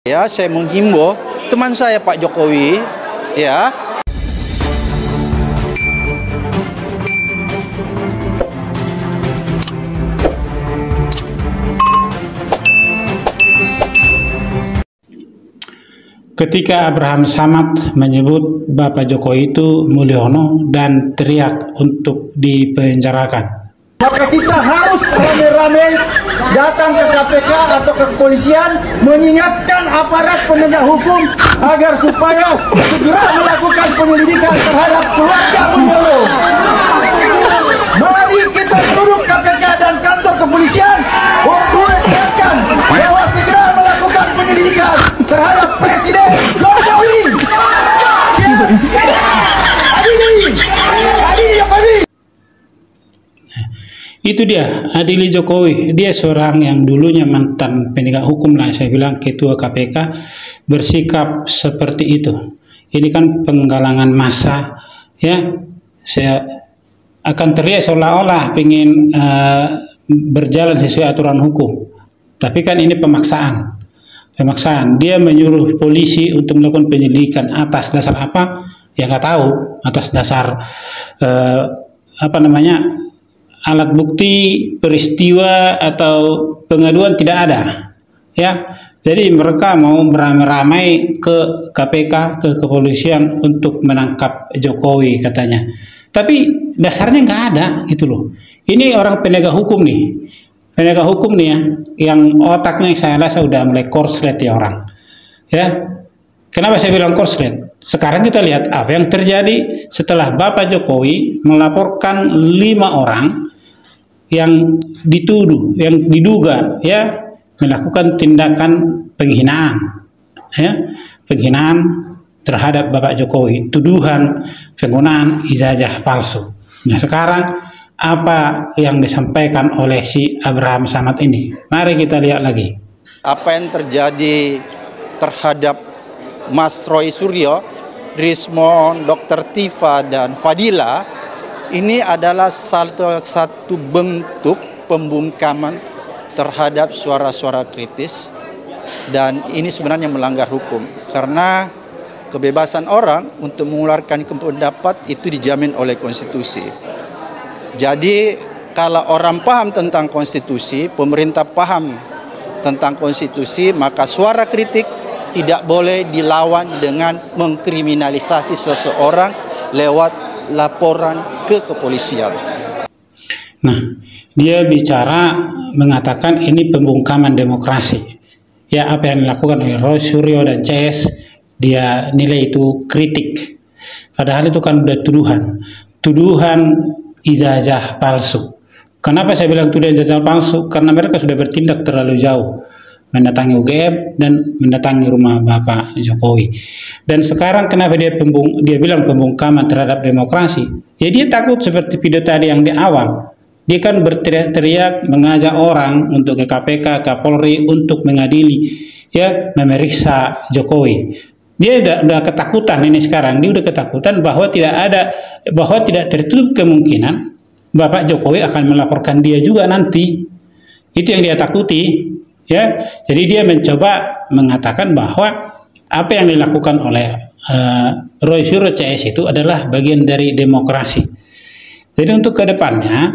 Ya, saya menghimbau teman saya Pak Jokowi, ya. Ketika Abraham Samad menyebut Bapak Jokowi itu Mulyono dan teriak untuk dipenjarakan, maka kita harus rame-rame datang ke KPK atau ke kepolisian mengingatkan aparat penegak hukum agar supaya segera melakukan penyelidikan terhadap keluarga Mulyono. Mari kita duduk KPK dan kantor kepolisian untuk mengingatkan bahwa segera melakukan penyelidikan terhadap Presiden Jokowi. Adili Jokowi. itu dia Adili Jokowi. Dia seorang yang dulunya mantan penegak hukum lah, saya bilang ketua KPK, bersikap seperti itu. Ini kan penggalangan massa, ya. Saya akan terlihat seolah-olah ingin berjalan sesuai aturan hukum, tapi kan ini pemaksaan. Dia menyuruh polisi untuk melakukan penyelidikan atas dasar apa? Ya nggak tahu. Atas dasar alat bukti, peristiwa atau pengaduan tidak ada. Ya, jadi mereka mau beramai-ramai ke KPK, ke kepolisian untuk menangkap Jokowi katanya. Tapi dasarnya nggak ada, gitu loh. Ini orang penegak hukum nih. Penegak hukum nih ya, yang otaknya saya rasa udah mulai korslet ya orang. Ya, kenapa saya bilang korslet? Sekarang kita lihat apa yang terjadi setelah Bapak Jokowi melaporkan 5 orang yang dituduh, yang diduga ya melakukan tindakan penghinaan, ya, penghinaan terhadap Bapak Jokowi, tuduhan penggunaan ijazah palsu. Nah sekarang apa yang disampaikan oleh si Abraham Samad ini? Mari kita lihat lagi. Apa yang terjadi terhadap Mas Roy Suryo, Rismon, Dr. Tifa, dan Fadila, ini adalah satu bentuk pembungkaman terhadap suara-suara kritis, dan ini sebenarnya melanggar hukum karena kebebasan orang untuk mengeluarkan pendapat itu dijamin oleh konstitusi. Jadi kalau orang paham tentang konstitusi, pemerintah paham tentang konstitusi, maka suara kritik tidak boleh dilawan dengan mengkriminalisasi seseorang lewat laporan ke kepolisian. Nah, dia bicara mengatakan ini pembungkaman demokrasi. Ya, apa yang dilakukan oleh Roy Suryo dan CS, dia nilai itu kritik. Padahal itu kan udah tuduhan ijazah palsu. Kenapa saya bilang tuduhan ijazah palsu? Karena mereka sudah bertindak terlalu jauh, mendatangi UGM dan mendatangi rumah Bapak Jokowi. Dan sekarang kenapa dia bilang pembungkaman terhadap demokrasi? Ya dia takut seperti video tadi yang di awal. Dia kan berteriak-teriak mengajak orang untuk ke KPK, Kapolri untuk mengadili, ya, memeriksa Jokowi. Dia udah ketakutan ini sekarang. Dia udah ketakutan bahwa tidak tertutup kemungkinan Bapak Jokowi akan melaporkan dia juga nanti. Itu yang dia takuti. Ya, jadi dia mencoba mengatakan bahwa apa yang dilakukan oleh Roy Suryo CS itu adalah bagian dari demokrasi. Jadi untuk kedepannya,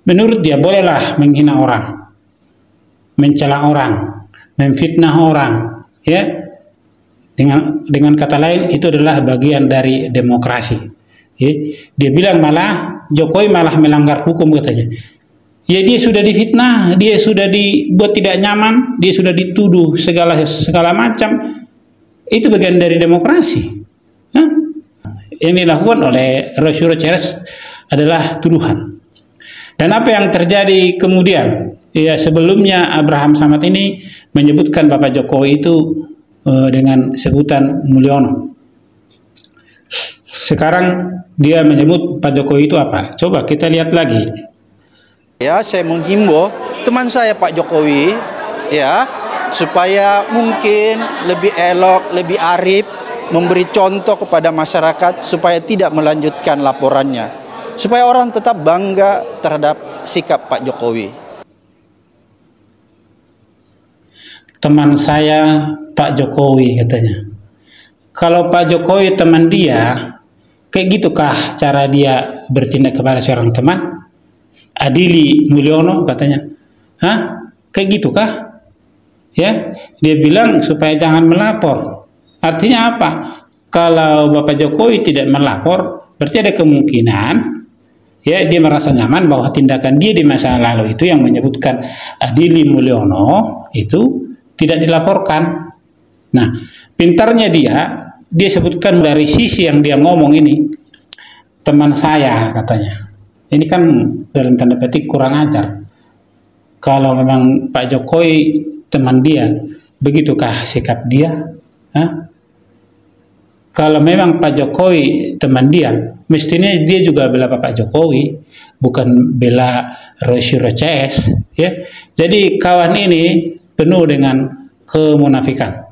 menurut dia bolehlah menghina orang, mencela orang, memfitnah orang, ya. Dengan kata lain itu adalah bagian dari demokrasi. Ya. Dia bilang malah Jokowi malah melanggar hukum katanya. Ya dia sudah difitnah, dia sudah dibuat tidak nyaman, dia sudah dituduh segala macam. Itu bagian dari demokrasi. Hah? Yang dilakukan oleh Roy Suryo CS adalah tuduhan. Dan apa yang terjadi kemudian? Ya sebelumnya Abraham Samad ini menyebutkan Bapak Jokowi itu dengan sebutan Mulyono. Sekarang dia menyebut Pak Jokowi itu apa? Coba kita lihat lagi. Ya, saya menghimbau teman saya Pak Jokowi, ya, supaya mungkin lebih elok, lebih arif, memberi contoh kepada masyarakat supaya tidak melanjutkan laporannya, supaya orang tetap bangga terhadap sikap Pak Jokowi. teman saya Pak Jokowi katanya. Kalau Pak Jokowi teman dia, kayak gitukah cara dia bertindak kepada seorang teman? Adili Mulyono katanya. Hah? Kayak gitukah? Ya, dia bilang supaya jangan melapor. Artinya apa? Kalau Bapak Jokowi tidak melapor, berarti ada kemungkinan ya dia merasa nyaman bahwa tindakan dia di masa lalu itu yang menyebutkan Adili Mulyono itu tidak dilaporkan. Nah, pintarnya dia sebutkan dari sisi yang dia ngomong ini, teman saya katanya. Ini kan dalam tanda petik kurang ajar. Kalau memang Pak Jokowi teman dia, begitukah sikap dia? Hah? Kalau memang Pak Jokowi teman dia, mestinya dia juga bela Pak Jokowi, bukan bela Rosyuro CS. Ya. Jadi kawan ini penuh dengan kemunafikan.